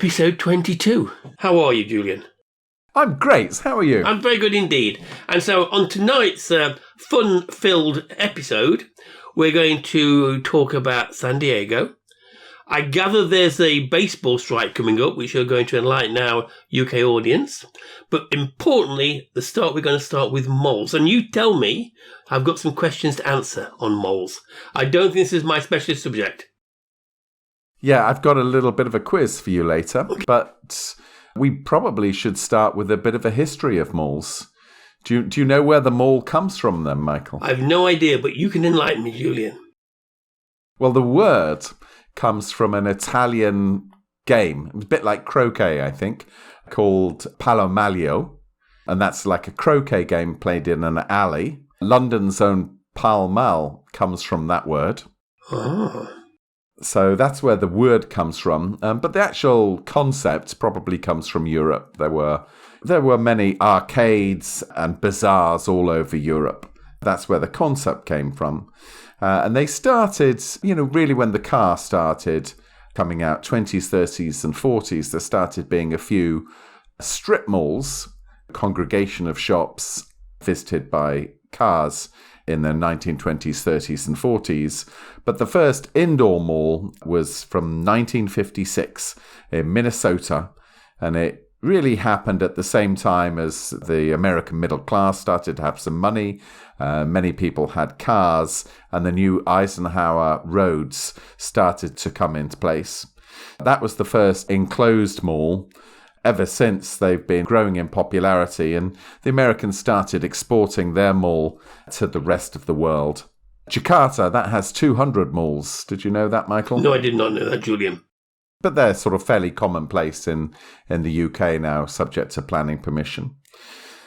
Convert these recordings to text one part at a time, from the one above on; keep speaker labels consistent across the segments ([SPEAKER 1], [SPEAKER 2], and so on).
[SPEAKER 1] episode 22. How are you, Julian?
[SPEAKER 2] I'm great. How are you?
[SPEAKER 1] I'm very good indeed. And so on tonight's fun-filled episode, we're going to talk about San Diego. I gather there's a baseball strike coming up, which you're going to enlighten our UK audience. But importantly, we're going to start with moles. And you tell me, I've got some questions to answer on moles. I don't think this is my specialist subject.
[SPEAKER 2] Yeah, I've got a little bit of a quiz for you later, but we probably should start with a bit of a history of moles. Do you know where the mole comes from then, Michael?
[SPEAKER 1] I've no idea, but you can enlighten me, Julian.
[SPEAKER 2] Well, the word comes from an Italian game, a bit like croquet, I think, called Palomaglio, and that's like a croquet game played in an alley. London's own Pall Mall comes from that word.
[SPEAKER 1] Oh.
[SPEAKER 2] So that's where the word comes from, but the actual concept probably comes from Europe. There were many arcades and bazaars all over Europe. That's where the concept came from. And they started, really when the car started coming out, 20s, 30s and 40s, there started being a few strip malls, congregation of shops visited by cars in the 1920s, 30s and 40s. But the first indoor mall was from 1956 in Minnesota, and it really happened at the same time as the American middle class started to have some money. Many people had cars, and the new Eisenhower roads started to come into place. That was the first enclosed mall. Ever since, they've been growing in popularity, and the Americans started exporting their mall to the rest of the world. Jakarta, that has 200 malls. Did you know that, Michael?
[SPEAKER 1] No, I did not know that, Julian.
[SPEAKER 2] But they're sort of fairly commonplace in the UK now, subject to planning permission.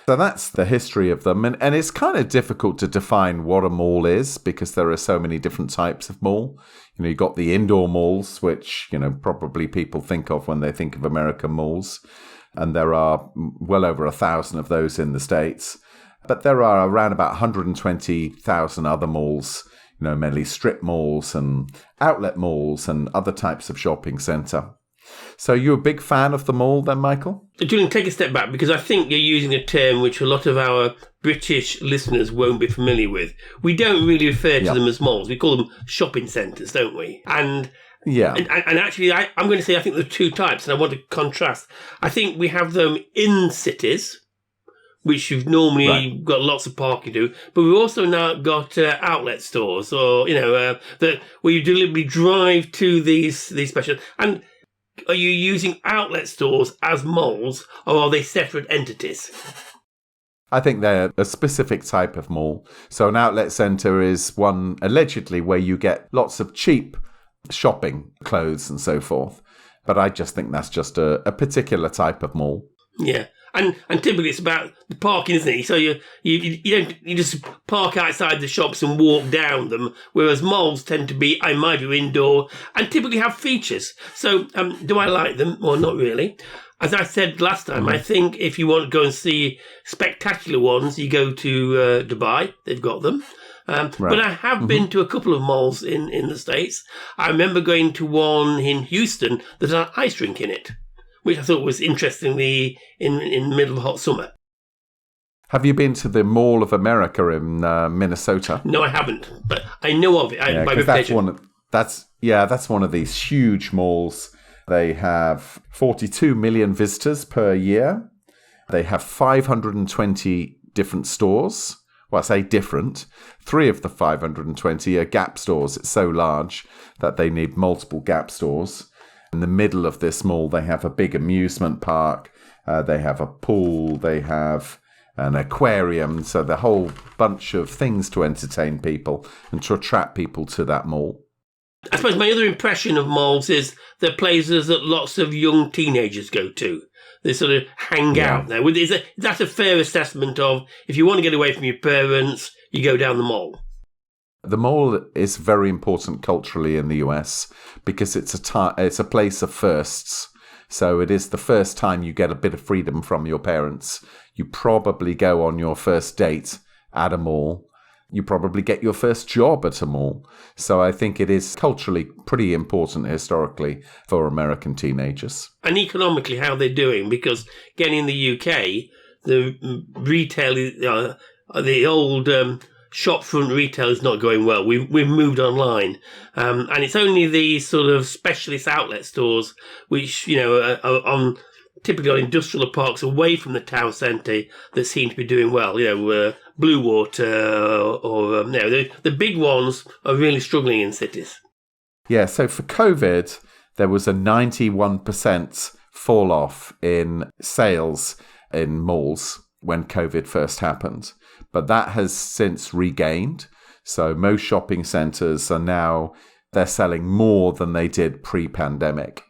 [SPEAKER 2] So that's the history of them. And it's kind of difficult to define what a mall is because there are so many different types of mall. You've got the indoor malls, which, probably people think of when they think of American malls. And there are well over 1,000 of those in the States. But there are around about 120,000 other malls, mainly strip malls and outlet malls and other types of shopping centre. So you're a big fan of the mall then, Michael?
[SPEAKER 1] Julian, take a step back because I think you're using a term which a lot of our British listeners won't be familiar with. We don't really refer to them as malls. We call them shopping centres, don't we? And actually, I'm going to say I think there are two types, and I want to contrast. I think we have them in cities, which you've normally got lots of parking to, but we've also now got outlet stores, or that where you deliberately drive to these special. And are you using outlet stores as malls, or are they separate entities?
[SPEAKER 2] I think they're a specific type of mall. So an outlet centre is one allegedly where you get lots of cheap shopping, clothes and so forth. But I just think that's just a particular type of mall.
[SPEAKER 1] Yeah. And typically it's about the parking, isn't it? So you just park outside the shops and walk down them, whereas malls tend to be, in my view, indoor and typically have features. So do I like them? Well, not really. As I said last time, I think if you want to go and see spectacular ones, you go to Dubai. They've got them. But I have been to a couple of malls in the States. I remember going to one in Houston that had an ice rink in it, which I thought was interestingly in the middle of hot summer.
[SPEAKER 2] Have you been to the Mall of America in Minnesota?
[SPEAKER 1] No, I haven't, but I know of it by reputation.
[SPEAKER 2] That's one of these huge malls. They have 42 million visitors per year. They have 520 different stores. Well, I say different. 3 of the 520 are Gap stores. It's so large that they need multiple Gap stores. In the middle of this mall, they have a big amusement park. They have a pool. They have an aquarium. So the whole bunch of things to entertain people and to attract people to that mall.
[SPEAKER 1] I suppose my other impression of malls is they're places that lots of young teenagers go to. They sort of hang out there. Is that a fair assessment of if you want to get away from your parents, you go down the mall?
[SPEAKER 2] The mall is very important culturally in the US because it's a place of firsts. So it is the first time you get a bit of freedom from your parents. You probably go on your first date at a mall. you probably get your first job at a mall. So I think it is culturally pretty important historically for American teenagers.
[SPEAKER 1] And economically, how they're doing, because again, in the UK, the retail, the old shopfront retail is not going well. We've moved online, and it's only the sort of specialist outlet stores, which are typically on industrial parks away from the town centre, that seem to be doing well. Blue Water or the big ones are really struggling in cities.
[SPEAKER 2] Yeah. So for COVID, there was a 91% fall off in sales in malls when COVID first happened. But that has since regained. So most shopping centres are now, they're selling more than they did pre-pandemic.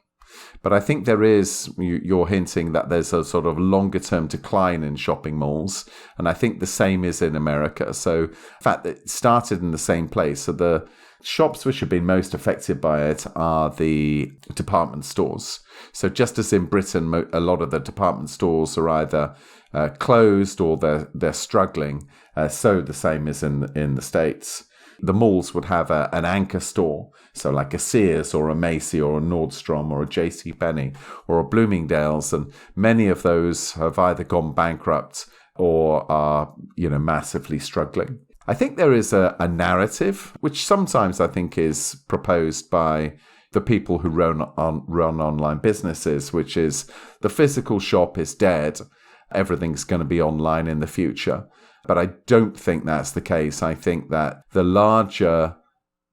[SPEAKER 2] But I think you're hinting that there's a sort of longer term decline in shopping malls. And I think the same is in America. So the fact that it started in the same place. So the shops which have been most affected by it are the department stores. So just as in Britain, a lot of the department stores are either closed or they're struggling. So the same is in the States. The malls would have an anchor store, so like a Sears or a Macy or a Nordstrom or a JCPenney or a Bloomingdale's, and many of those have either gone bankrupt or are massively struggling. I think there is a narrative, which sometimes I think is proposed by the people who run online businesses, which is the physical shop is dead. Everything's going to be online in the future. But I don't think that's the case. I think that the larger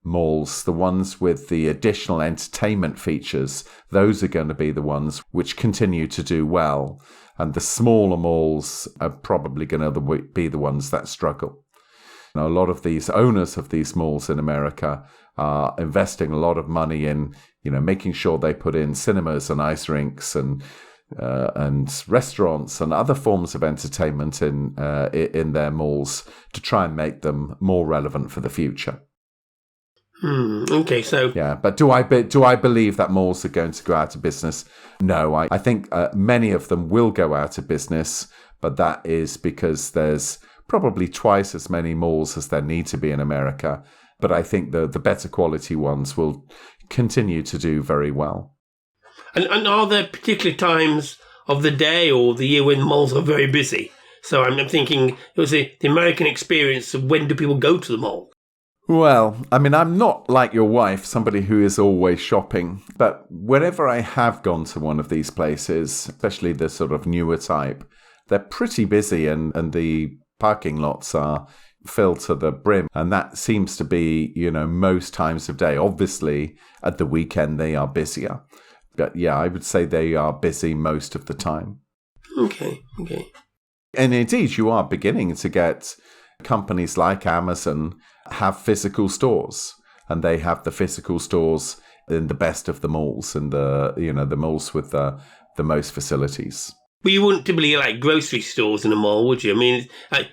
[SPEAKER 2] malls, the ones with the additional entertainment features, those are going to be the ones which continue to do well. And the smaller malls are probably going to be the ones that struggle. A lot of these owners of these malls in America are investing a lot of money in, making sure they put in cinemas and ice rinks and restaurants and other forms of entertainment in their malls to try and make them more relevant for the future.
[SPEAKER 1] Okay, so
[SPEAKER 2] yeah, but do I believe that malls are going to go out of business? No, I think many of them will go out of business, but that is because there's probably twice as many malls as there need to be in America. But I think the better quality ones will continue to do very well.
[SPEAKER 1] And are there particular times of the day or the year when malls are very busy? So I'm thinking it was the American experience of when do people go to the mall?
[SPEAKER 2] Well, I mean, I'm not like your wife, somebody who is always shopping. But whenever I have gone to one of these places, especially the sort of newer type, they're pretty busy and the parking lots are filled to the brim. And that seems to be, most times of day. Obviously, at the weekend, they are busier. But yeah, I would say they are busy most of the time.
[SPEAKER 1] Okay.
[SPEAKER 2] And indeed, you are beginning to get companies like Amazon have physical stores. And they have the physical stores in the best of the malls and the malls with the most facilities.
[SPEAKER 1] But you wouldn't typically like grocery stores in a mall, would you? I mean,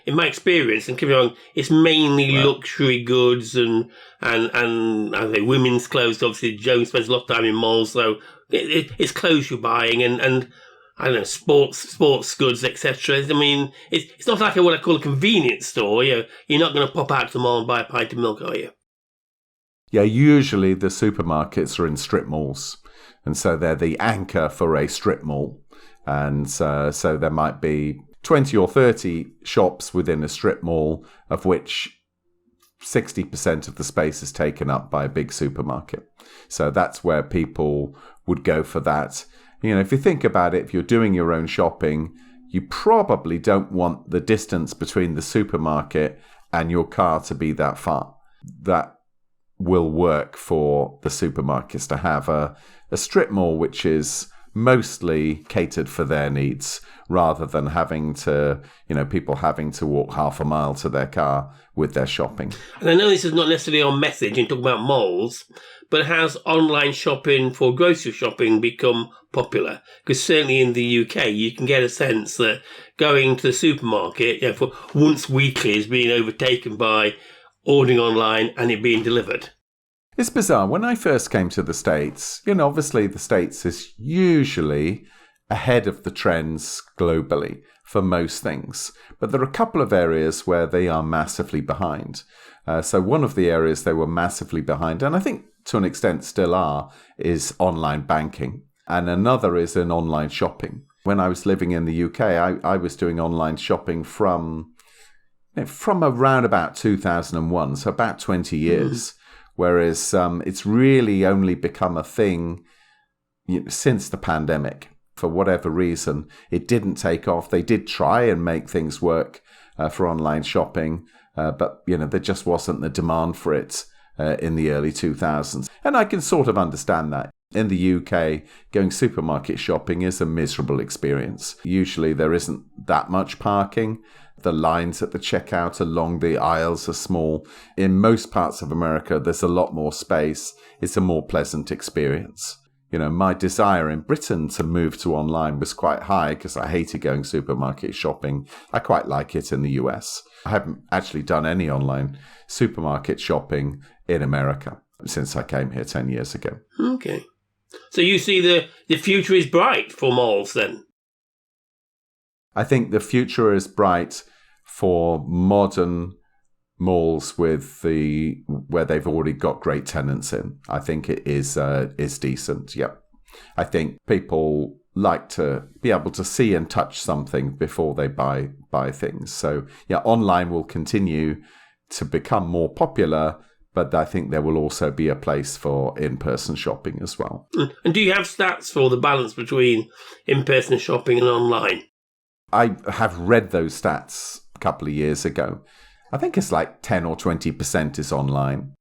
[SPEAKER 1] in my experience, and keep me wrong, it's mainly luxury goods and I don't know, women's clothes. Obviously, Joan spends a lot of time in malls, so it's clothes you're buying and I don't know, sports goods, etc. I mean, it's not like what I call a convenience store. You're not going to pop out to the mall and buy a pint of milk, are you?
[SPEAKER 2] Yeah, usually the supermarkets are in strip malls, and so they're the anchor for a strip mall. And so there might be 20 or 30 shops within a strip mall, of which 60% of the space is taken up by a big supermarket. So that's where people would go for that. If you think about it, if you're doing your own shopping, you probably don't want the distance between the supermarket and your car to be that far. That will work for the supermarkets to have a strip mall which is mostly catered for their needs, rather than having to, people having to walk half a mile to their car with their shopping.
[SPEAKER 1] And I know this is not necessarily our message in talking about malls, but has online shopping for grocery shopping become popular? Because certainly in the UK, you can get a sense that going to the supermarket for once weekly is being overtaken by ordering online and it being delivered.
[SPEAKER 2] It's bizarre. When I first came to the States, obviously the States is usually ahead of the trends globally for most things. But there are a couple of areas where they are massively behind. So one of the areas they were massively behind, and I think to an extent still are, is online banking. And another is in online shopping. When I was living in the UK, I was doing online shopping from around about 2001, so about 20 years. Whereas it's really only become a thing since the pandemic. For whatever reason, it didn't take off. They did try and make things work for online shopping, but there just wasn't the demand for it in the early 2000s. And I can sort of understand that. In the UK, going supermarket shopping is a miserable experience. Usually there isn't that much parking. The lines at the checkout along the aisles are small. In most parts of America, there's a lot more space. It's a more pleasant experience. My desire in Britain to move to online was quite high because I hated going supermarket shopping. I quite like it in the US. I haven't actually done any online supermarket shopping in America since I came here 10 years ago.
[SPEAKER 1] Okay. So you see the future is bright for malls then?
[SPEAKER 2] I think the future is bright for modern malls where they've already got great tenants in. I think it is decent. Yep. I think people like to be able to see and touch something before they buy things. So yeah, online will continue to become more popular, but I think there will also be a place for in-person shopping as well.
[SPEAKER 1] And do you have stats for the balance between in-person shopping and online?
[SPEAKER 2] I have read those stats a couple of years ago. I think it's like 10 or 20% is online.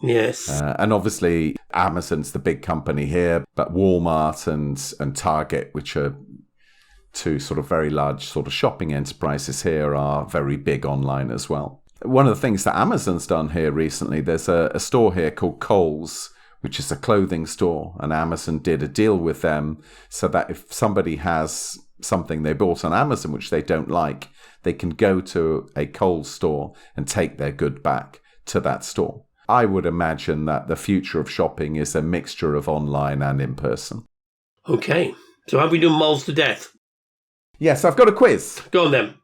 [SPEAKER 1] Yes.
[SPEAKER 2] And obviously Amazon's the big company here, but Walmart and Target, which are two sort of very large sort of shopping enterprises here, are very big online as well. One of the things that Amazon's done here recently, there's a store here called Kohl's, which is a clothing store, and Amazon did a deal with them so that if somebody has something they bought on Amazon which they don't like, they can go to a Kohl's store and take their good back to that store. I would imagine that the future of shopping is a mixture of online and in person.
[SPEAKER 1] Okay, so have we done malls to death?
[SPEAKER 2] Yes, I've got a quiz.
[SPEAKER 1] Go on then.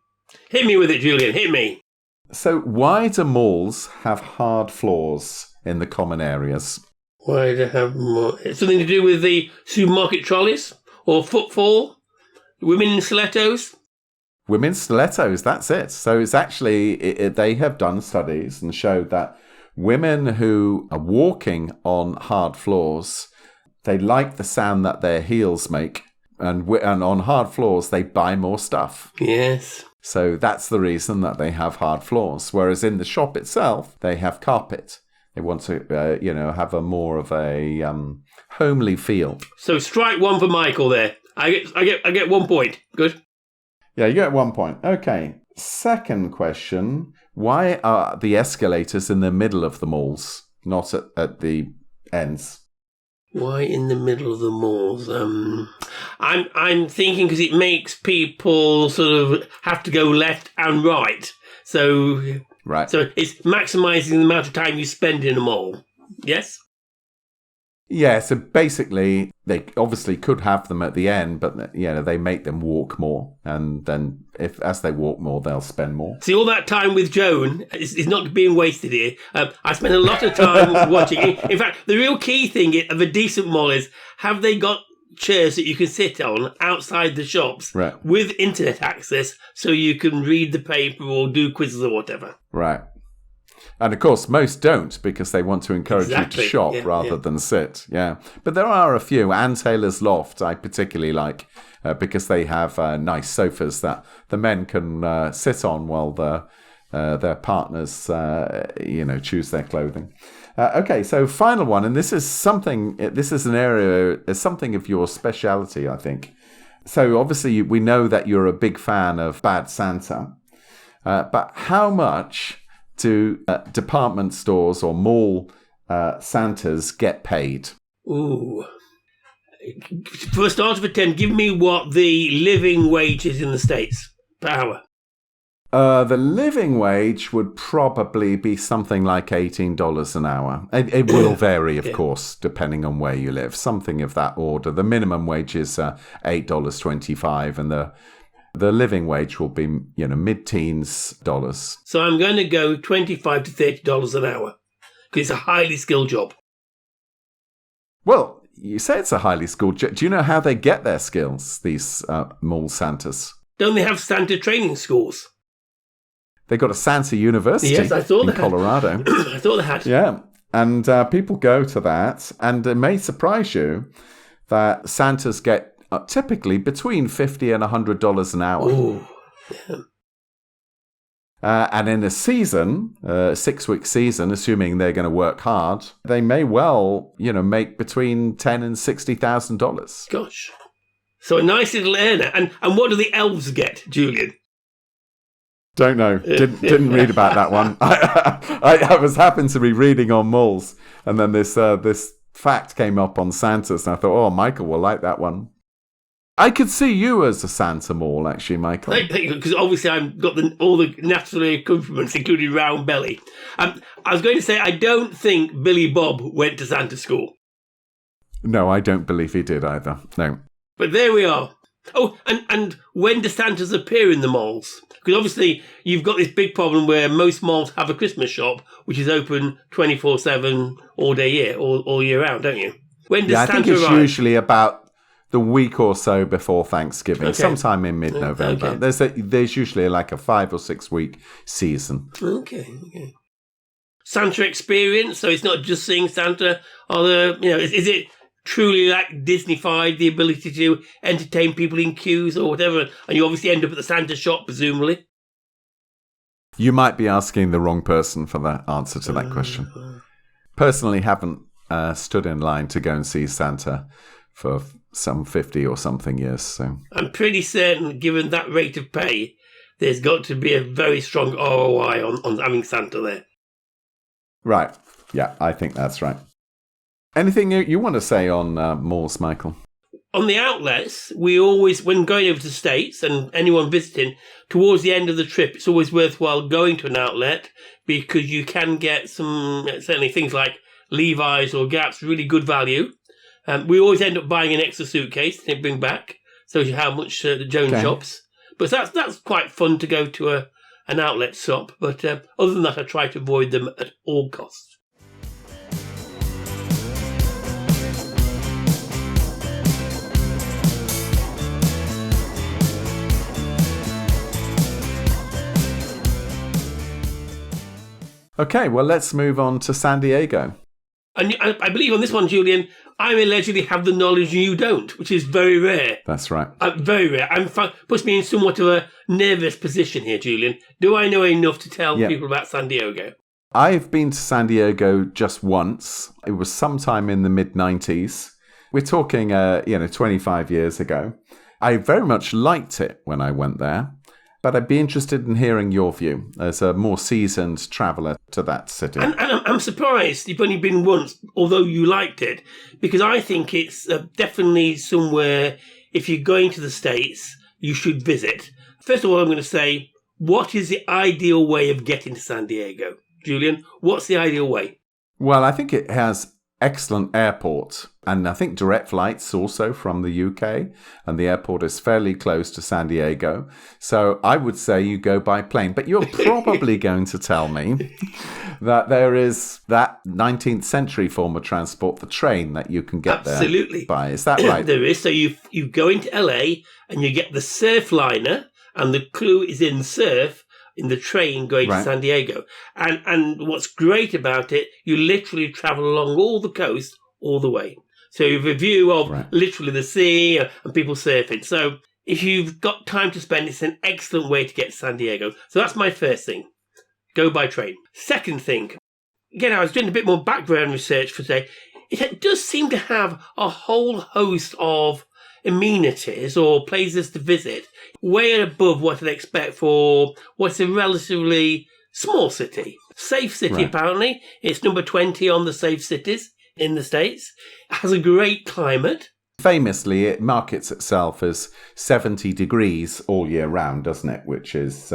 [SPEAKER 1] Hit me with it, Julian, hit me.
[SPEAKER 2] So why do malls have hard floors in the common areas?
[SPEAKER 1] Why do they have more? It's something to do with the supermarket trolleys or footfall? Women in stilettos?
[SPEAKER 2] Women in stilettos, that's it. So it's actually, they have done studies and showed that women who are walking on hard floors, they like the sound that their heels make. And on hard floors, they buy more stuff.
[SPEAKER 1] Yes.
[SPEAKER 2] So that's the reason that they have hard floors. Whereas in the shop itself, they have carpet. They want to, have a more of a homely feel. So
[SPEAKER 1] strike one for Michael there. I get 1 point. Good.
[SPEAKER 2] Yeah, you get 1 point. Okay. Second question. Why are the escalators in the middle of the malls, not at the ends?
[SPEAKER 1] Why in the middle of the malls? I'm thinking because it makes people sort of have to go left and right. So it's maximising the amount of time you spend in a mall. Yes?
[SPEAKER 2] Yeah, so basically they obviously could have them at the end, but they make them walk more, and then as they walk more, they'll spend more.
[SPEAKER 1] See, all that time with Joan is not being wasted here. I spent a lot of time watching. In fact, the real key thing of a decent mall is, have they got chairs that you can sit on outside the shops with internet access so you can read the paper or do quizzes or whatever?
[SPEAKER 2] Right. And of course, most don't because they want to encourage you to shop rather than sit. Yeah. But there are a few. Ann Taylor's Loft I particularly like because they have nice sofas that the men can sit on while their partners, choose their clothing. Okay, so final one. And this is something of your speciality, I think. So obviously we know that you're a big fan of Bad Santa. But how much do department stores or mall Santas get paid?
[SPEAKER 1] Ooh. For a start of a 10, give me what the living wage is in the States per hour.
[SPEAKER 2] The living wage would probably be something like $18 an hour. It will vary, of course, depending on where you live. Something of that order. The minimum wage is $8.25 and the living wage will be, mid-teens dollars.
[SPEAKER 1] So I'm going to go $25 to $30 an hour because it's a highly skilled job.
[SPEAKER 2] Well, you say it's a highly skilled job. Do you know how they get their skills, these mall Santas?
[SPEAKER 1] Don't they have Santa training schools?
[SPEAKER 2] They got a Santa University in Colorado.
[SPEAKER 1] I thought they had.
[SPEAKER 2] Yeah, and people go to that, and it may surprise you that Santas get typically between $50 and $100 an hour.
[SPEAKER 1] Ooh. Yeah.
[SPEAKER 2] And in a season, 6-week season, assuming they're going to work hard, they may well, make between $10,000 and $60,000.
[SPEAKER 1] Gosh. So a nice little earner. And what do the elves get, Julian?
[SPEAKER 2] Don't know. Didn't read about that one. I was happened to be reading on malls, and then this fact came up on Santas, and I thought, oh, Michael will like that one. I could see you as a Santa mall, actually, Michael.
[SPEAKER 1] Because obviously I've got all the natural accoutrements, including round belly. I was going to say, I don't think Billy Bob went to Santa school.
[SPEAKER 2] No, I don't believe he did either. No.
[SPEAKER 1] But there we are. Oh, and when do Santas appear in the malls? Because obviously you've got this big problem where most malls have a Christmas shop, which is open 24/7 all year round, don't you? When does Santa
[SPEAKER 2] I think it's
[SPEAKER 1] arrive?
[SPEAKER 2] Usually about the week or so before Thanksgiving, sometime in mid-November. Okay. There's usually like a 5 or 6 week season.
[SPEAKER 1] Okay. Santa experience, so it's not just seeing Santa. Is it truly like Disney-fied, the ability to entertain people in queues or whatever, and you obviously end up at the Santa shop, presumably?
[SPEAKER 2] You might be asking the wrong person for the answer to that question. Personally, haven't stood in line to go and see Santa for some 50 or something years. So
[SPEAKER 1] I'm pretty certain, given that rate of pay, there's got to be a very strong ROI on having Santa there.
[SPEAKER 2] Right. Yeah, I think that's right. Anything you want to say on malls, Michael?
[SPEAKER 1] On the outlets, we always, when going over to the States and anyone visiting, towards the end of the trip, it's always worthwhile going to an outlet because you can get some, certainly things like Levi's or Gap's, really good value. We always end up buying an extra suitcase to bring back, shows you how much the Jones shops. But that's quite fun to go to an outlet shop. But other than that, I try to avoid them at all costs.
[SPEAKER 2] Okay, well, let's move on to San Diego.
[SPEAKER 1] And I believe on this one, Julian, I allegedly have the knowledge you don't, which is very rare.
[SPEAKER 2] That's right.
[SPEAKER 1] Very rare. Puts me in somewhat of a nervous position here, Julian. Do I know enough to tell people about San Diego?
[SPEAKER 2] I've been to San Diego just once. It was sometime in the mid-90s. We're talking, 25 years ago. I very much liked it when I went there. But I'd be interested in hearing your view as a more seasoned traveller to that city.
[SPEAKER 1] And I'm surprised you've only been once, although you liked it, because I think it's definitely somewhere, if you're going to the States, you should visit. First of all, I'm going to say, what is the ideal way of getting to San Diego? Julian, what's the ideal way?
[SPEAKER 2] Well, I think it has excellent airport, and I think direct flights also from the UK, and the airport is fairly close to San Diego. So I would say you go by plane, but you're probably going to tell me that there is that 19th century form of transport, the train, that you can get there by. Is that right?
[SPEAKER 1] There is. So you go into LA and you get the surf liner, and the clue is in surf, in the train going to San Diego. And what's great about it, you literally travel along all the coast all the way. So you have a view of literally the sea and people surfing. So if you've got time to spend, it's an excellent way to get to San Diego. So that's my first thing. Go by train. Second thing, again, I was doing a bit more background research for today. It does seem to have a whole host of amenities or places to visit way above what I'd expect for what's a relatively small city. Safe city, apparently. It's number 20 on the safe cities in the States. It has a great climate.
[SPEAKER 2] Famously, it markets itself as 70 degrees all year round, doesn't it? Which is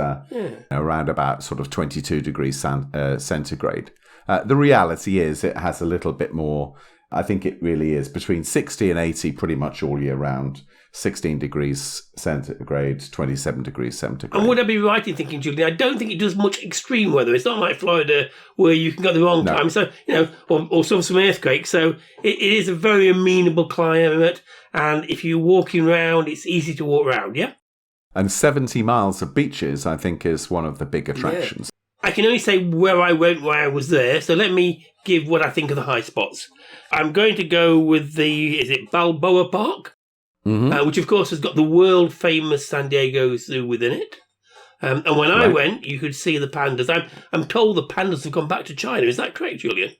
[SPEAKER 2] around about sort of 22 degrees centigrade. The reality is it has a little bit more. I think it really is between 60 and 80 pretty much all year round. 16 degrees centigrade, 27 degrees centigrade.
[SPEAKER 1] And would I be right in thinking, Julian, I don't think it does much extreme weather. It's not like Florida where you can go at the wrong time, so or some earthquakes. So it is a very amenable climate, and if you're walking around, it's easy to walk around, yeah?
[SPEAKER 2] And 70 miles of beaches, I think, is one of the big attractions.
[SPEAKER 1] Yeah. I can only say where I went while I was there, so let me give what I think of the high spots. I'm going to go with is it Balboa Park? Mm-hmm. Which, of course, has got the world-famous San Diego Zoo within it. And when I went, you could see the pandas. I'm told the pandas have gone back to China. Is that correct, Julian?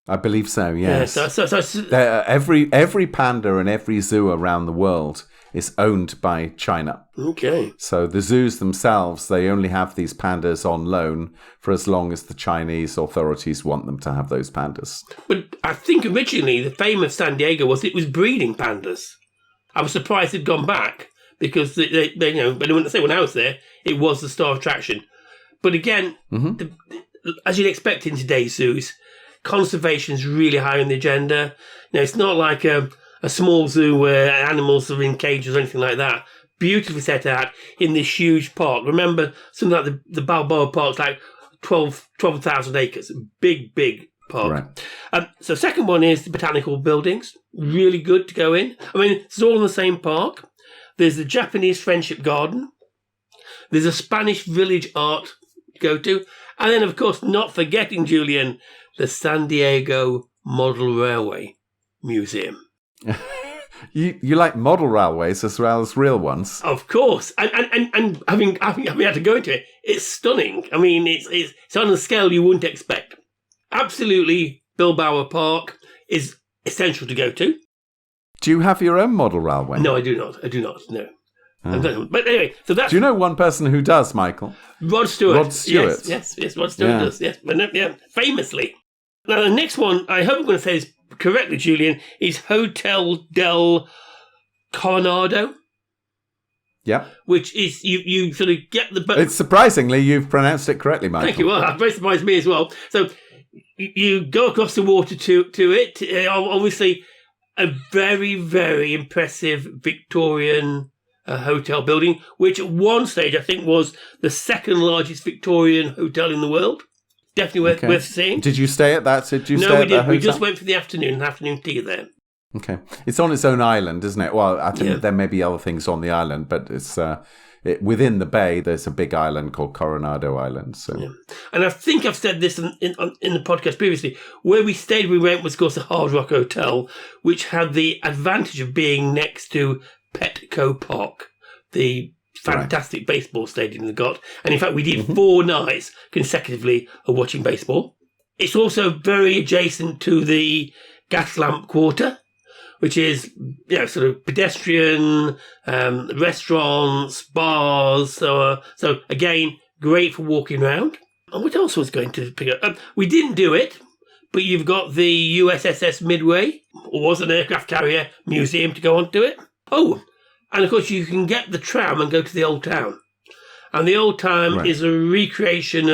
[SPEAKER 2] I believe so, yes.
[SPEAKER 1] Yeah,
[SPEAKER 2] every panda and every zoo around the world is owned by China.
[SPEAKER 1] Okay.
[SPEAKER 2] So the zoos themselves, they only have these pandas on loan for as long as the Chinese authorities want them to have those pandas.
[SPEAKER 1] But I think originally the fame of San Diego was it was breeding pandas. I was surprised it'd gone back because they when I was there, it was the star attraction. But again, as you'd expect in today's zoos, conservation's really high on the agenda. It's not like a small zoo where animals are in cages or anything like that. Beautifully set out in this huge park. Remember, something like the Balboa Park's like 12,000 acres. Big park. Right. So second one is the botanical buildings. Really good to go in. I mean, it's all in the same park. There's the Japanese Friendship Garden. There's a Spanish village art to go to. And then, of course, not forgetting, Julian, the San Diego Model Railway Museum.
[SPEAKER 2] You like model railways as well as real ones?
[SPEAKER 1] Of course. And having had to go into it, it's stunning. I mean, it's on a scale you wouldn't expect. Absolutely, Balboa Park is essential to go to.
[SPEAKER 2] Do you have your own model railway?
[SPEAKER 1] No, I do not. No. Oh. But anyway, so that's...
[SPEAKER 2] Do you know one person who does, Michael?
[SPEAKER 1] Rod Stewart. Yes, Rod Stewart does, yes. But famously. Now, the next one, I hope I'm going to say this correctly, Julian, is Hotel del Coronado.
[SPEAKER 2] Yeah.
[SPEAKER 1] Which is, you sort of get the...
[SPEAKER 2] It's surprisingly, you've pronounced it correctly, Michael.
[SPEAKER 1] Thank you. Well, that very surprised me as well. So, you go across the water to it. Obviously, a very, very impressive Victorian hotel building, which at one stage I think was the second largest Victorian hotel in the world. Definitely worth seeing.
[SPEAKER 2] Did you stay at that?
[SPEAKER 1] No, we didn't. We just went for the afternoon tea there.
[SPEAKER 2] Okay. It's on its own island, isn't it? Well, I think there may be other things on the island, but it's within the bay, there's a big island called Coronado Island. So. Yeah.
[SPEAKER 1] And I think I've said this in the podcast previously. Where we stayed, we went was, of course, the Hard Rock Hotel, which had the advantage of being next to Petco Park, the fantastic baseball stadium they got. And in fact, we did 4 nights consecutively of watching baseball. It's also very adjacent to the Gaslamp Quarter, which is, sort of pedestrian, restaurants, bars. So again, great for walking around. And what else was going to pick up? We didn't do it, but you've got the USS Midway, or was an aircraft carrier museum to go on to it. Oh, and of course you can get the tram and go to the Old Town. And the Old Town is a recreation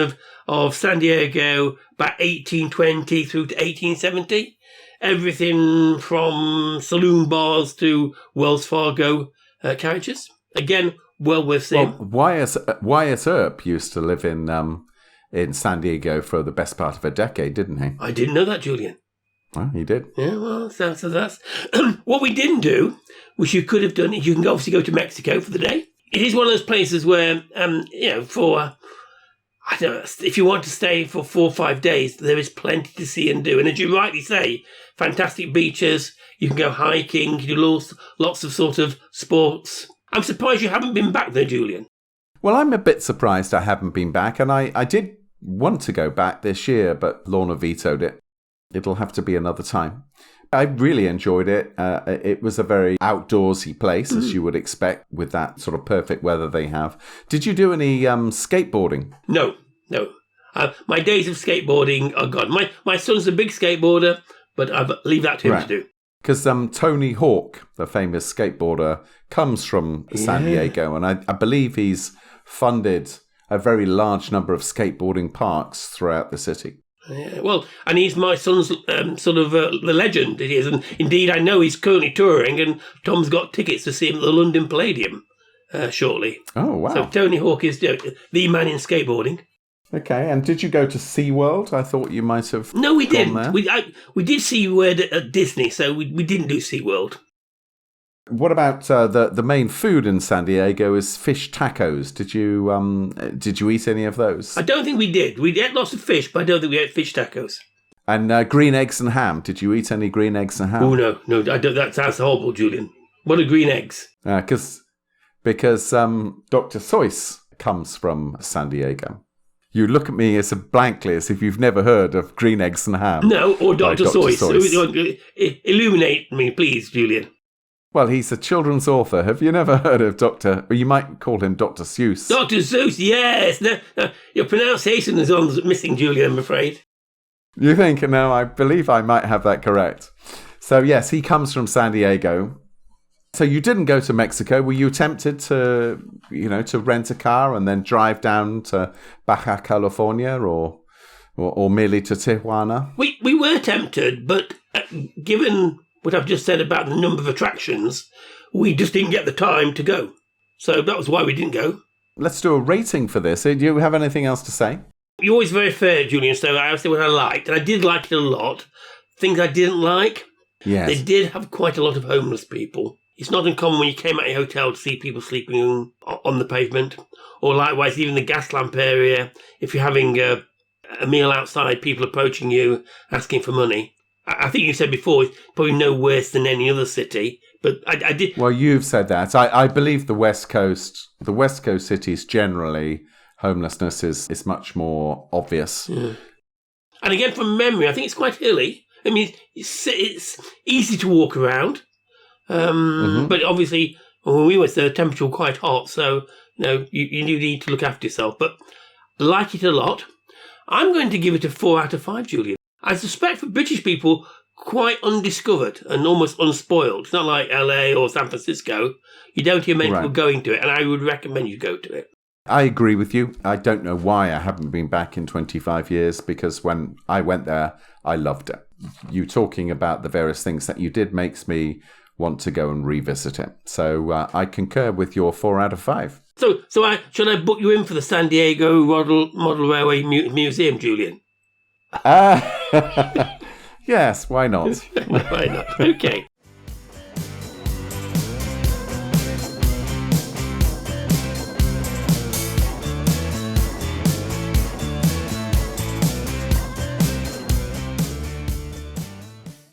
[SPEAKER 1] of San Diego about 1820 through to 1870. Everything from saloon bars to Wells Fargo carriages. Again, well worth seeing.
[SPEAKER 2] Well, Wyatt Earp used to live in San Diego for the best part of a decade, didn't he?
[SPEAKER 1] I didn't know that, Julian.
[SPEAKER 2] Well, he did.
[SPEAKER 1] Yeah, well, so that's... What we didn't do, which you could have done, is you can obviously go to Mexico for the day. It is one of those places where, for... I don't know, if you want to stay for 4 or 5 days, there is plenty to see and do. And as you rightly say, fantastic beaches, you can go hiking, you do lots of sort of sports. I'm surprised you haven't been back there, Julian.
[SPEAKER 2] Well, I'm a bit surprised I haven't been back, and I did want to go back this year, but Lorna vetoed it. It'll have to be another time. I really enjoyed it. It was a very outdoorsy place, as you would expect, with that sort of perfect weather they have. Did you do any skateboarding?
[SPEAKER 1] No. My days of skateboarding are gone. My son's a big skateboarder, but I leave that to him to do.
[SPEAKER 2] Because Tony Hawk, the famous skateboarder, comes from San Diego, and I believe he's funded a very large number of skateboarding parks throughout the city.
[SPEAKER 1] Yeah, well, and he's my son's the legend it is. And indeed, I know he's currently touring, and Tom's got tickets to see him at the London Palladium shortly.
[SPEAKER 2] Oh, wow.
[SPEAKER 1] So Tony Hawk is the man in skateboarding.
[SPEAKER 2] Okay, and did you go to SeaWorld? I thought you might have.
[SPEAKER 1] No, we didn't.
[SPEAKER 2] There.
[SPEAKER 1] We did SeaWorld at Disney, so we didn't do SeaWorld.
[SPEAKER 2] What about the main food in San Diego is fish tacos? Did you eat any of those?
[SPEAKER 1] I don't think we did. We ate lots of fish, but I don't think we ate fish tacos.
[SPEAKER 2] And green eggs and ham. Did you eat any green eggs and ham?
[SPEAKER 1] Oh no, I don't. That sounds horrible, Julian. What are green eggs?
[SPEAKER 2] Because Dr. Seuss comes from San Diego. You look at me as blankly as if you've never heard of green eggs and ham.
[SPEAKER 1] No, or Dr. Seuss. Illuminate me, please, Julian.
[SPEAKER 2] Well, he's a children's author. Have you never heard of you might call him Dr. Seuss.
[SPEAKER 1] Dr. Seuss, yes. No, your pronunciation is missing, Julian, I'm afraid.
[SPEAKER 2] You think? No, I believe I might have that correct. So, yes, he comes from San Diego. So you didn't go to Mexico. Were you tempted to rent a car and then drive down to Baja California or merely to Tijuana?
[SPEAKER 1] We were tempted, but given what I've just said about the number of attractions, we just didn't get the time to go. So that was why we didn't go.
[SPEAKER 2] Let's do a rating for this. Do you have anything else to say?
[SPEAKER 1] You're always very fair, Julian, so I say what I liked, and I did like it a lot. Things I didn't like,
[SPEAKER 2] yes.
[SPEAKER 1] They did have quite a lot of homeless people. It's not uncommon when you came out of your hotel to see people sleeping on the pavement, or likewise, even the gas lamp area. If you're having a meal outside, people approaching you, asking for money. I think you said before, it's probably no worse than any other city, but I did...
[SPEAKER 2] Well, you've said that. I believe the West Coast cities generally, homelessness is much more obvious.
[SPEAKER 1] Yeah. And again, from memory, I think it's quite hilly. I mean, it's easy to walk around. But obviously, when we went there, the temperature was quite hot, so you do need to look after yourself. But I like it a lot. I'm going to give it a 4 out of 5, Julian. I suspect for British people, quite undiscovered and almost unspoiled. It's not like LA or San Francisco. You don't hear many people going to it, and I would recommend you go to it.
[SPEAKER 2] I agree with you. I don't know why I haven't been back in 25 years, because when I went there, I loved it. You talking about the various things that you did makes me want to go and revisit it. So I concur with your 4 out of 5.
[SPEAKER 1] So should I book you in for the San Diego Model Railway Museum, Julian?
[SPEAKER 2] Yes, why not?
[SPEAKER 1] Why not? Okay.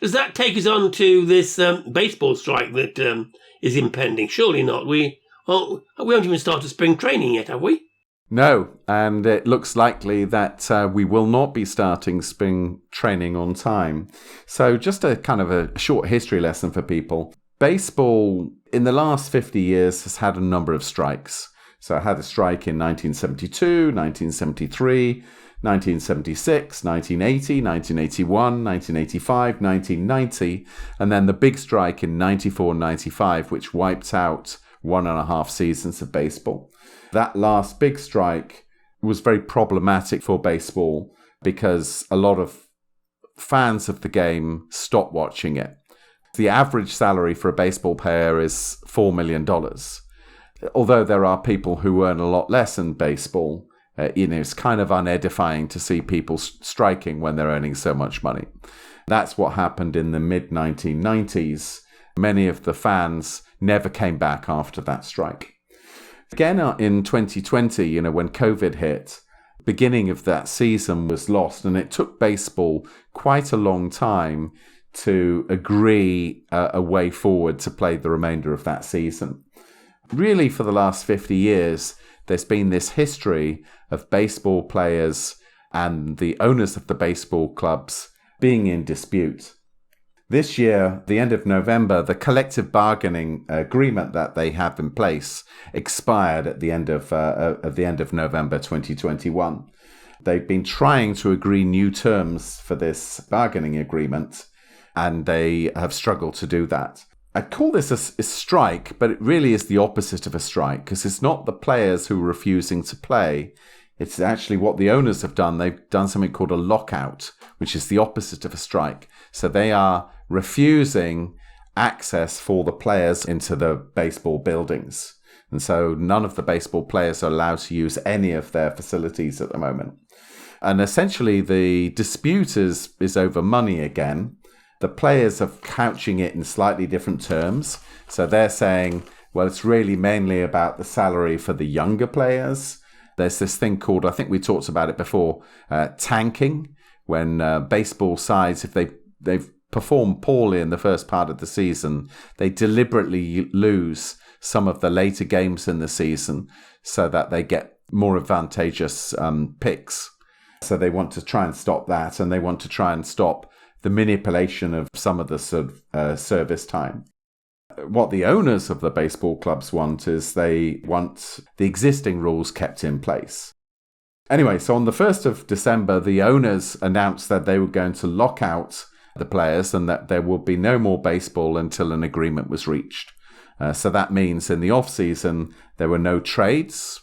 [SPEAKER 1] Does that take us on to this baseball strike that is impending? Surely not. We haven't even started spring training yet, have we?
[SPEAKER 2] No, and it looks likely that we will not be starting spring training on time. So just a kind of a short history lesson for people. Baseball in the last 50 years has had a number of strikes. So it had a strike in 1972, 1973, 1976, 1980, 1981, 1985, 1990, and then the big strike in 94-95, which wiped out 1.5 seasons of baseball. That last big strike was very problematic for baseball because a lot of fans of the game stopped watching it. The average salary for a baseball player is $4 million. Although there are people who earn a lot less in baseball, it's kind of unedifying to see people striking when they're earning so much money. That's what happened in the mid-1990s. Many of the fans never came back after that strike. Again, in 2020, when COVID hit, beginning of that season was lost, and it took baseball quite a long time to agree a way forward to play the remainder of that season. Really, for the last 50 years, there's been this history of baseball players and the owners of the baseball clubs being in dispute. This year, the end of November, the collective bargaining agreement that they have in place expired at the end of November 2021. They've been trying to agree new terms for this bargaining agreement, and they have struggled to do that. I call this a strike, but it really is the opposite of a strike, because it's not the players who are refusing to play. It's actually what the owners have done. They've done something called a lockout, which is the opposite of a strike. So they are refusing access for the players into the baseball buildings. And so none of the baseball players are allowed to use any of their facilities at the moment. And essentially the dispute is over money again. The players are couching it in slightly different terms. So they're saying, well, it's really mainly about the salary for the younger players. There's this thing called, I think we talked about it before, tanking, when baseball sides, if they've performed poorly in the first part of the season, they deliberately lose some of the later games in the season so that they get more advantageous picks. So they want to try and stop that, and they want to try and stop the manipulation of some of the service time. What the owners of the baseball clubs want is they want the existing rules kept in place. Anyway, so on the 1st of December, the owners announced that they were going to lock out the players and that there would be no more baseball until an agreement was reached. So that means in the off-season, there were no trades.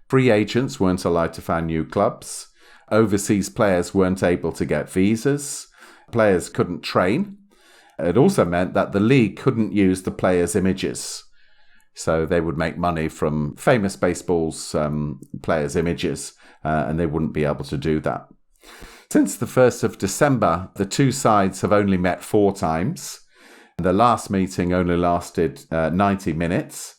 [SPEAKER 2] Free agents weren't allowed to find new clubs. Overseas players weren't able to get visas. Players couldn't train. It also meant that the league couldn't use the players' images. So they would make money from famous baseball's players' images, and they wouldn't be able to do that. Since the 1st of December, the two sides have only met 4 times. The last meeting only lasted 90 minutes.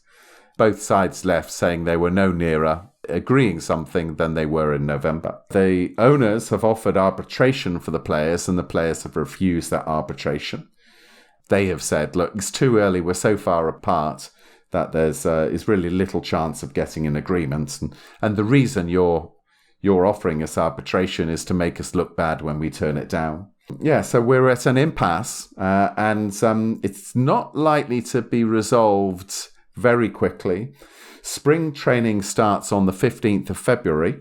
[SPEAKER 2] Both sides left saying they were no nearer agreeing something than they were in November. The owners have offered arbitration for the players, and the players have refused that arbitration. They have said, look, it's too early, we're so far apart that there's is really little chance of getting an agreement. And the reason you're offering us arbitration is to make us look bad when we turn it down. Yeah, so we're at an impasse, and it's not likely to be resolved very quickly. Spring training starts on the 15th of February.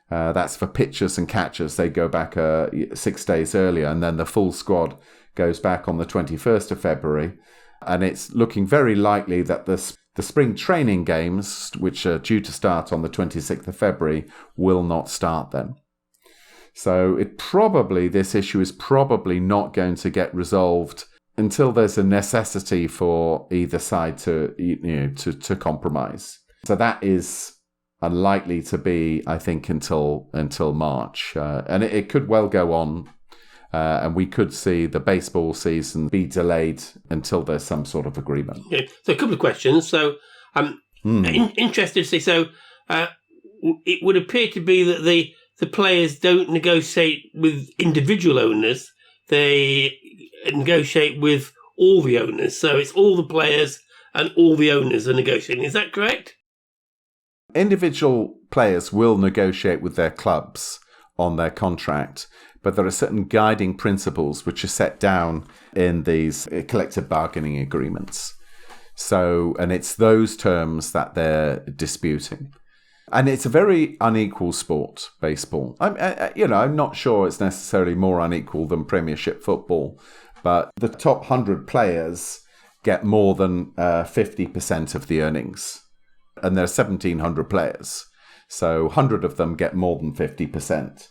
[SPEAKER 2] That's for pitchers and catchers. They go back 6 days earlier, and then the full squad goes back on the 21st of February. And it's looking very likely that the spring training games, which are due to start on the 26th of February, will not start then. So this issue is probably not going to get resolved until there's a necessity for either side to compromise. So that is unlikely to be, I think, until March, and it could well go on, and we could see the baseball season be delayed until there's some sort of agreement.
[SPEAKER 1] Okay. So a couple of questions. So I'm interested to see. So it would appear to be that the players don't negotiate with individual owners; they negotiate with all the owners. So it's all the players and all the owners are negotiating. Is that correct?
[SPEAKER 2] Individual players will negotiate with their clubs on their contract, but there are certain guiding principles which are set down in these collective bargaining agreements. So, and it's those terms that they're disputing. And it's a very unequal sport, baseball. I'm not sure it's necessarily more unequal than Premiership football, but the top 100 players get more than 50% of the earnings. And there are 1,700 players. So 100 of them get more than 50%.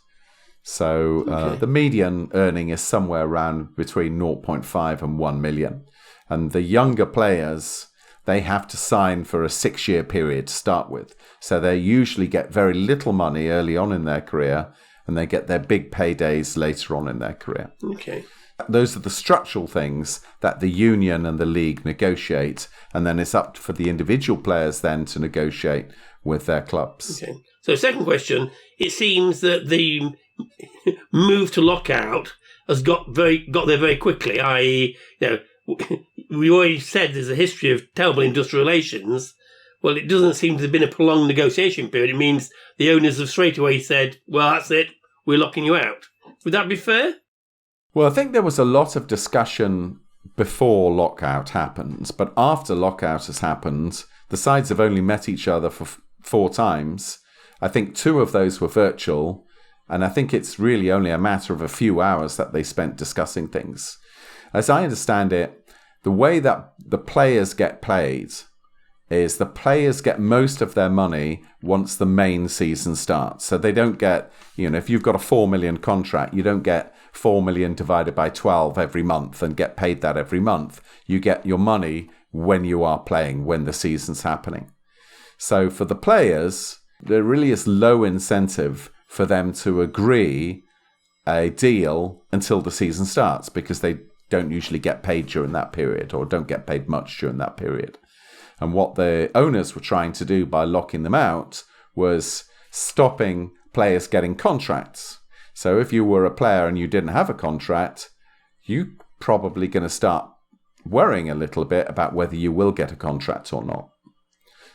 [SPEAKER 2] So the median earning is somewhere around between 0.5 and 1 million. And the younger players, they have to sign for a 6-year period to start with. So they usually get very little money early on in their career, and they get their big paydays later on in their career.
[SPEAKER 1] Okay.
[SPEAKER 2] Those are the structural things that the union and the league negotiate, and then it's up for the individual players then to negotiate with their clubs. Okay.
[SPEAKER 1] So second question, it seems that the move to lockout has got there very quickly, i.e., we already said there's a history of terrible industrial relations. Well, it doesn't seem to have been a prolonged negotiation period. It means the owners have straight away said, well, that's it, we're locking you out. Would that be fair?
[SPEAKER 2] Well, I think there was a lot of discussion before lockout happens, but after lockout has happened, the sides have only met each other for 4 times. I think 2 of those were virtual, and I think it's really only a matter of a few hours that they spent discussing things. As I understand it, the way that the players get paid is the players get most of their money once the main season starts. So they don't get, if you've got a 4 million contract, you don't get 4 million divided by 12 every month and get paid that every month. You get your money when you are playing, when the season's happening. So for the players, there really is low incentive for them to agree a deal until the season starts, because they don't usually get paid during that period, or don't get paid much during that period. And what the owners were trying to do by locking them out was stopping players getting contracts. So if you were a player and you didn't have a contract, you're probably going to start worrying a little bit about whether you will get a contract or not.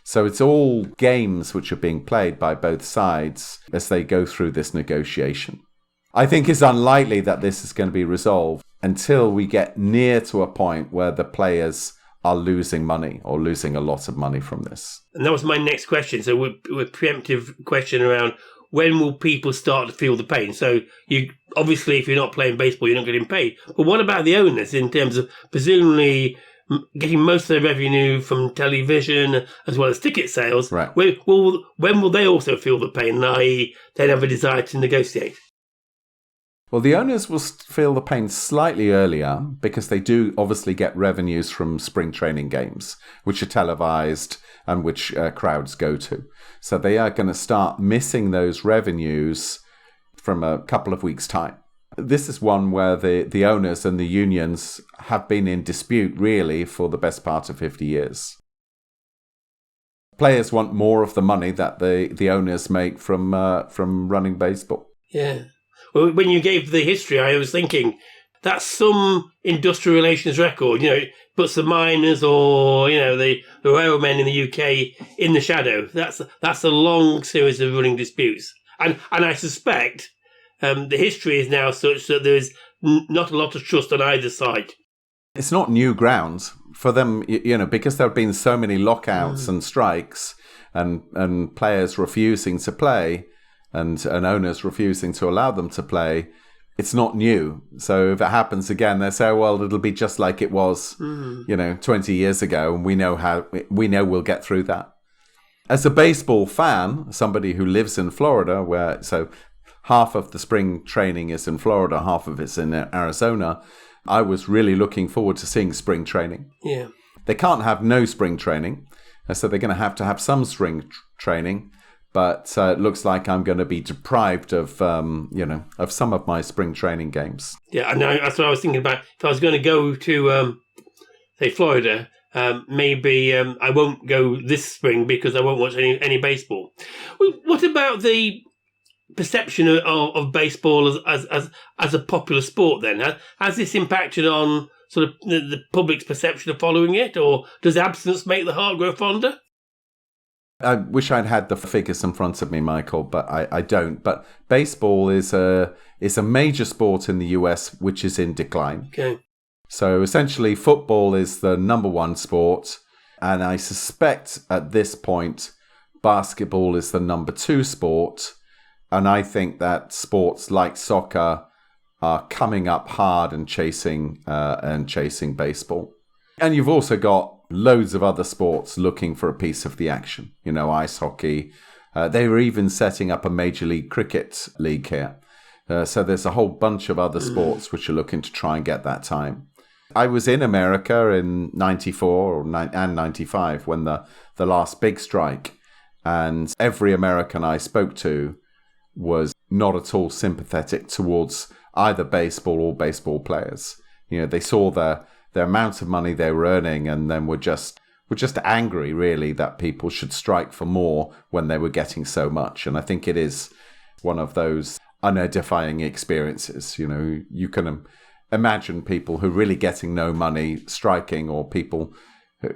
[SPEAKER 2] So it's all games which are being played by both sides as they go through this negotiation. I think it's unlikely that this is going to be resolved until we get near to a point where the players are losing money, or losing a lot of money from this.
[SPEAKER 1] And that was my next question. So we're preemptive question around, when will people start to feel the pain? So you obviously, if you're not playing baseball, you're not getting paid. But what about the owners in terms of presumably getting most of their revenue from television as well as ticket sales?
[SPEAKER 2] Right.
[SPEAKER 1] When will they also feel the pain, i.e. they'd have a desire to negotiate?
[SPEAKER 2] Well, the owners will feel the pain slightly earlier, because they do obviously get revenues from spring training games, which are televised and which crowds go to. So they are going to start missing those revenues from a couple of weeks' time. This is one where the owners and the unions have been in dispute, really, for the best part of 50 years. Players want more of the money that the owners make from running baseball.
[SPEAKER 1] Yeah. Well, when you gave the history, I was thinking that's some industrial relations record. Puts the miners or the railmen in the UK in the shadow. That's a long series of running disputes, and I suspect the history is now such that there is not a lot of trust on either side.
[SPEAKER 2] It's not new ground for them, because there have been so many lockouts and strikes, and players refusing to play. And owners refusing to allow them to play. It's not new. So if it happens again, they say, well, it'll be just like it was, 20 years ago, and we know we'll get through that. As a baseball fan, somebody who lives in Florida, so half of the spring training is in Florida, half of it's in Arizona, I was really looking forward to seeing spring training.
[SPEAKER 1] Yeah.
[SPEAKER 2] They can't have no spring training, so they're going to have some spring training. But it looks like I'm going to be deprived of, of some of my spring training games.
[SPEAKER 1] Yeah, and that's what I was thinking about. If I was going to go to, say, Florida, maybe I won't go this spring because I won't watch any baseball. Well, what about the perception of baseball as a popular sport then? Has this impacted on sort of the public's perception of following it, or does absence make the heart grow fonder?
[SPEAKER 2] I wish I'd had the figures in front of me, Michael, but I don't. But baseball is a major sport in the US which is in decline.
[SPEAKER 1] Okay.
[SPEAKER 2] So essentially, football is the number one sport, and I suspect at this point, basketball is the number two sport. And I think that sports like soccer are coming up hard and chasing baseball. And you've also got loads of other sports looking for a piece of the action. Ice hockey. They were even setting up a Major League Cricket league here. So there's a whole bunch of other sports which are looking to try and get that time. I was in America in 94 and 95 when the last big strike. And every American I spoke to was not at all sympathetic towards either baseball or baseball players. They saw the amount of money they were earning, and then were just angry, really, that people should strike for more when they were getting so much. And I think it is one of those unedifying experiences. You can imagine people who are really getting no money striking, or people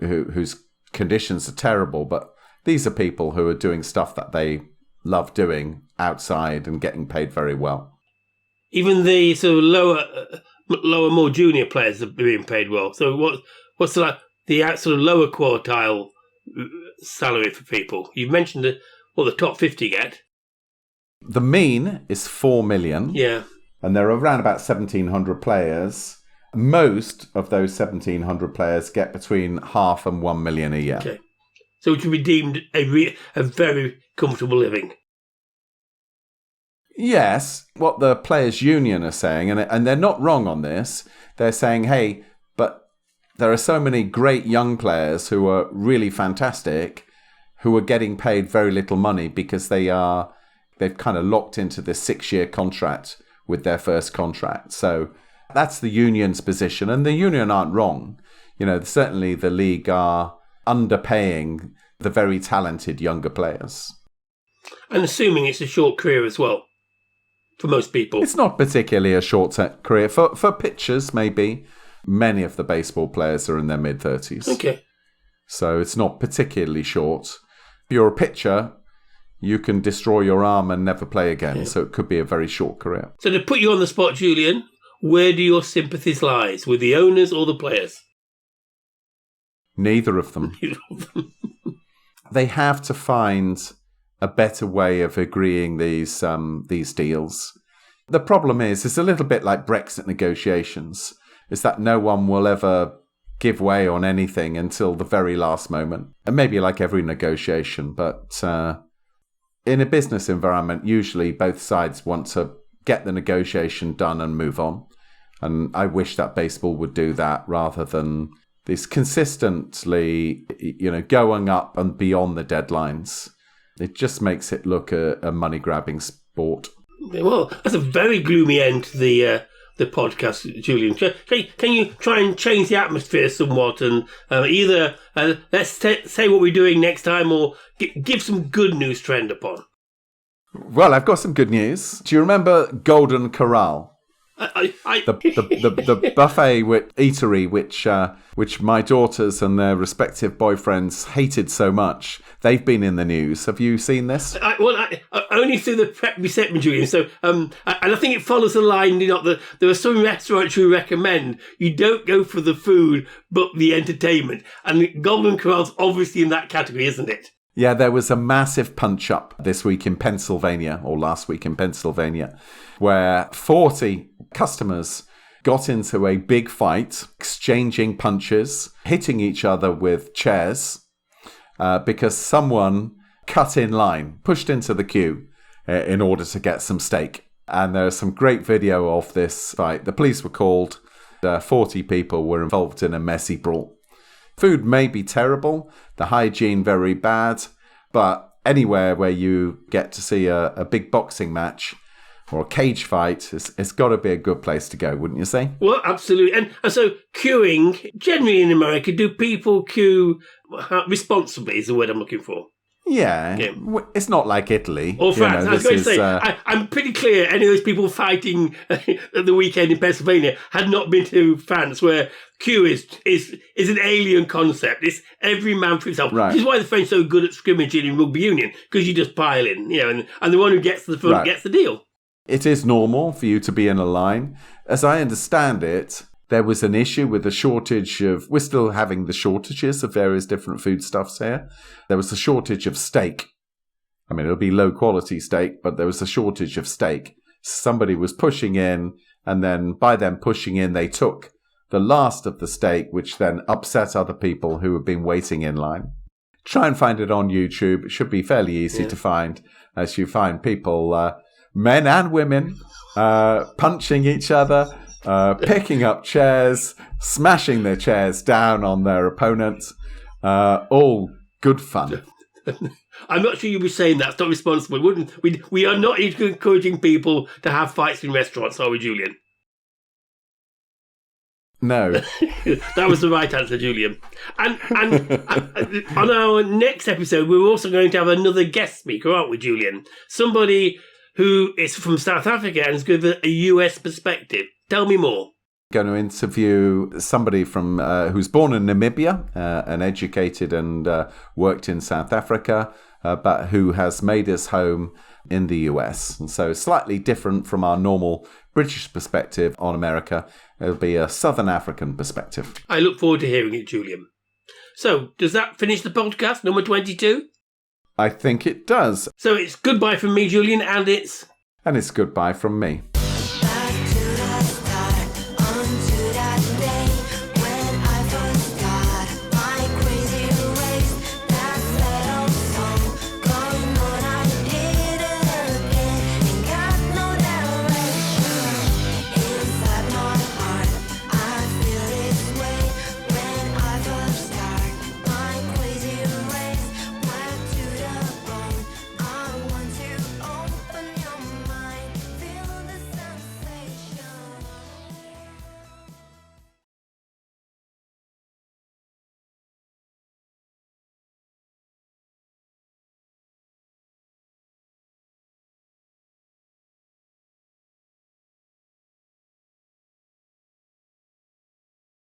[SPEAKER 2] whose conditions are terrible, but these are people who are doing stuff that they love doing outside and getting paid very well.
[SPEAKER 1] Even the sort of lower, more junior players are being paid well. So what's like the sort of lower quartile salary for people? You've mentioned the top 50 get.
[SPEAKER 2] The mean is 4 million.
[SPEAKER 1] Yeah.
[SPEAKER 2] And there are around about 1,700 players. Most of those 1,700 players get between half and 1 million a year.
[SPEAKER 1] Okay. So it would be deemed a very comfortable living.
[SPEAKER 2] Yes, what the Players' Union are saying, and they're not wrong on this, they're saying, hey, but there are so many great young players who are really fantastic who are getting paid very little money because they've kind of locked into this 6-year contract with their first contract. So that's the union's position, and the union aren't wrong. Certainly the league are underpaying the very talented younger players.
[SPEAKER 1] And assuming it's a short career as well, for most people.
[SPEAKER 2] It's not particularly a short career. For pitchers, maybe. Many of the baseball players are in their mid-30s.
[SPEAKER 1] Okay.
[SPEAKER 2] So it's not particularly short. If you're a pitcher, you can destroy your arm and never play again. Yeah. So it could be a very short career.
[SPEAKER 1] So to put you on the spot, Julian, where do your sympathies lie? With the owners or the players?
[SPEAKER 2] Neither of them. They have to find a better way of agreeing these deals. The problem is, it's a little bit like Brexit negotiations, is that no one will ever give way on anything until the very last moment. And maybe like every negotiation, but in a business environment, usually both sides want to get the negotiation done and move on. And I wish that baseball would do that rather than this consistently, going up and beyond the deadlines. It just makes it look a money-grabbing sport.
[SPEAKER 1] Well, that's a very gloomy end to the podcast, Julian. Can you try and change the atmosphere somewhat and either let's say what we're doing next time or give some good news to end upon?
[SPEAKER 2] Well, I've got some good news. Do you remember Golden Corral? The buffet eatery which my daughters and their respective boyfriends hated so much. They've been in the news. Have you seen this?
[SPEAKER 1] Only through the prep we sent me, Julian. So, and I think it follows the line, that there are some restaurants who recommend you don't go for the food, but the entertainment. And Golden Corral's obviously in that category, isn't it?
[SPEAKER 2] Yeah, there was a massive punch-up this week in Pennsylvania, or last week in Pennsylvania, where 40 customers got into a big fight, exchanging punches, hitting each other with chairs, because someone cut in line, pushed into the queue in order to get some steak. And there's some great video of this fight. The police were called. 40 people were involved in a messy brawl. Food may be terrible, the hygiene very bad, but anywhere where you get to see a big boxing match or a cage fight, it's got to be a good place to go, wouldn't you say?
[SPEAKER 1] Well, absolutely. And so queuing, generally in America, do people queue responsibly is the word I'm looking for?
[SPEAKER 2] Yeah. It's not like Italy.
[SPEAKER 1] Or France. I was going to say, I'm pretty clear any of those people fighting at the weekend in Pennsylvania had not been to France, where queue is an alien concept. It's every man for himself. Right. Which is why the French are so good at scrimmaging in rugby union, because you just pile in, and the one who gets to the front gets the deal.
[SPEAKER 2] It is normal for you to be in a line. As I understand it, there was an issue with the shortage of... We're still having the shortages of various different foodstuffs here. There was a shortage of steak. I mean, it'll be low-quality steak, but there was a shortage of steak. Somebody was pushing in, and then by them pushing in, they took the last of the steak, which then upset other people who had been waiting in line. Try and find it on YouTube. It should be fairly easy to find, as you find people, men and women, punching each other, picking up chairs, smashing their chairs down on their opponents. All good fun.
[SPEAKER 1] I'm not sure you'd be saying that's not responsible. We are not encouraging people to have fights in restaurants, are we, Julian?
[SPEAKER 2] No.
[SPEAKER 1] That was the right answer, Julian. And on our next episode, we're also going to have another guest speaker, aren't we, Julian? Somebody who is from South Africa and is given a US perspective. Tell me more.
[SPEAKER 2] Going to interview somebody from who's born in Namibia and educated and worked in South Africa, but who has made his home in the US. And so slightly different from our normal British perspective on America. It'll be a Southern African perspective.
[SPEAKER 1] I look forward to hearing it, Julian. So, does that finish the podcast, number 22?
[SPEAKER 2] I think it does.
[SPEAKER 1] So it's goodbye from me, Julian, and it's...
[SPEAKER 2] And it's goodbye from me.